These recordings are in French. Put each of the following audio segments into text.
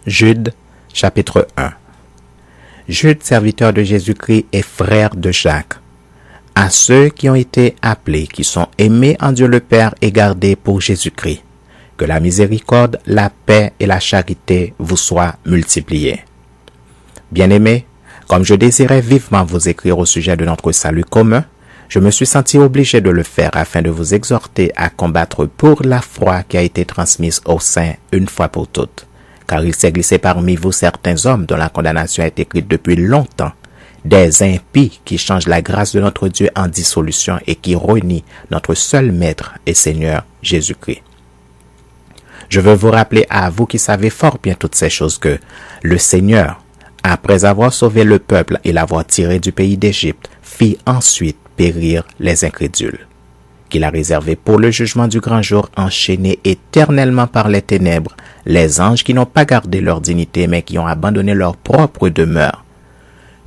Jude, chapitre 1. Jude, serviteur de Jésus-Christ et frère de Jacques. À ceux qui ont été appelés, qui sont aimés en Dieu le Père et gardés pour Jésus-Christ, que la miséricorde, la paix et la charité vous soient multipliées. Bien-aimés, comme je désirais vivement vous écrire au sujet de notre salut commun, je me suis senti obligé de le faire afin de vous exhorter à combattre pour la foi qui a été transmise aux saints une fois pour toutes. Car il s'est glissé parmi vous certains hommes dont la condamnation est écrite depuis longtemps, des impies qui changent la grâce de notre Dieu en dissolution et qui renient notre seul Maître et Seigneur Jésus-Christ. Je veux vous rappeler à vous qui savez fort bien toutes ces choses que le Seigneur, après avoir sauvé le peuple et l'avoir tiré du pays d'Égypte, fit ensuite périr les incrédules, qu'il a réservé pour le jugement du grand jour, enchaînés éternellement par les ténèbres, les anges qui n'ont pas gardé leur dignité mais qui ont abandonné leur propre demeure.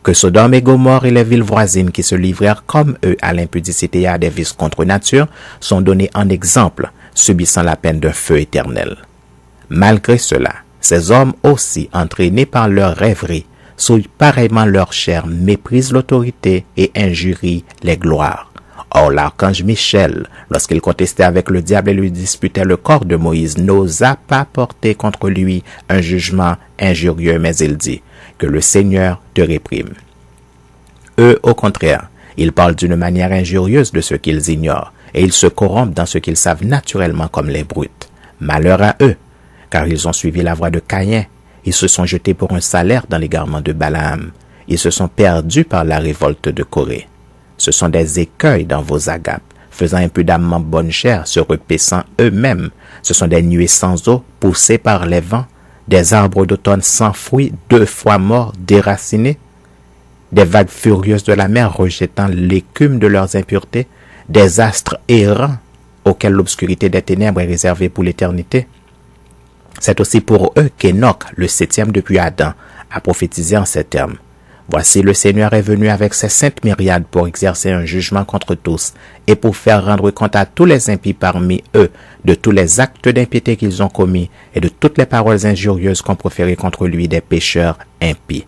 Que Sodome et Gomorrhe et les villes voisines qui se livrèrent comme eux à l'impudicité et à des vices contre nature sont donnés en exemple, subissant la peine d'un feu éternel. Malgré cela, ces hommes aussi, entraînés par leur rêverie, souillent pareillement leur chair, méprisent l'autorité et injurient les gloires. Or, l'archange Michel, lorsqu'il contestait avec le diable et lui disputait le corps de Moïse, n'osa pas porter contre lui un jugement injurieux, mais il dit que le Seigneur te réprime. Eux, au contraire, ils parlent d'une manière injurieuse de ce qu'ils ignorent, et ils se corrompent dans ce qu'ils savent naturellement comme les brutes. Malheur à eux, car ils ont suivi la voie de Caïn. Ils se sont jetés pour un salaire dans l'égarement de Balaam. Ils se sont perdus par la révolte de Corée. Ce sont des écueils dans vos agapes, faisant impudemment bonne chair, se repaissant eux-mêmes. Ce sont des nuées sans eau, poussées par les vents, des arbres d'automne sans fruits, 2 fois morts, déracinés, des vagues furieuses de la mer rejetant l'écume de leurs impuretés, des astres errants auxquels l'obscurité des ténèbres est réservée pour l'éternité. C'est aussi pour eux qu'Enoch, le 7e depuis Adam, a prophétisé en ces termes. Voici le Seigneur est venu avec ses saintes myriades pour exercer un jugement contre tous et pour faire rendre compte à tous les impies parmi eux de tous les actes d'impiété qu'ils ont commis et de toutes les paroles injurieuses qu'ont proférées contre lui des pécheurs impies.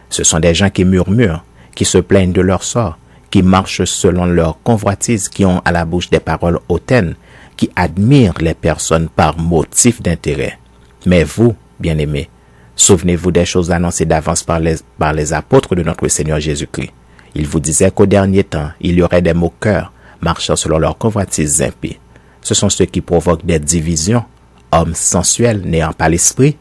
Ce sont des gens qui murmurent, qui se plaignent de leur sort, qui marchent selon leur convoitise, qui ont à la bouche des paroles hautaines, qui admirent les personnes par motif d'intérêt. Mais vous, bien-aimés, souvenez-vous des choses annoncées d'avance par les apôtres de notre Seigneur Jésus-Christ. Ils vous disaient qu'au dernier temps, il y aurait des moqueurs, marchant selon leurs convoitises impies. Ce sont ceux qui provoquent des divisions, hommes sensuels, n'ayant pas l'esprit.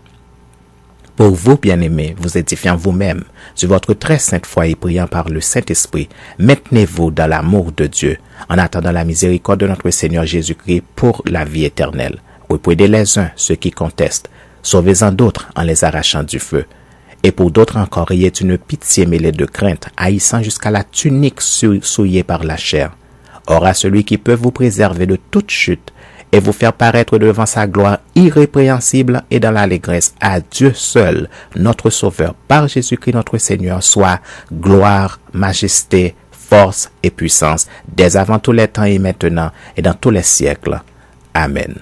Pour vous, bien-aimés, vous édifiant vous-même, sur votre très sainte foi et priant par le Saint-Esprit, maintenez-vous dans l'amour de Dieu, en attendant la miséricorde de notre Seigneur Jésus-Christ pour la vie éternelle. Reprenez les uns ceux qui contestent, sauvez-en d'autres en les arrachant du feu. Et pour d'autres encore, ayez une pitié mêlée de crainte, haïssant jusqu'à la tunique souillée par la chair. Or à celui qui peut vous préserver de toute chute et vous faire paraître devant sa gloire irrépréhensible et dans l'allégresse, à Dieu seul, notre Sauveur, par Jésus-Christ notre Seigneur, soit gloire, majesté, force et puissance, dès avant tous les temps et maintenant et dans tous les siècles. Amen.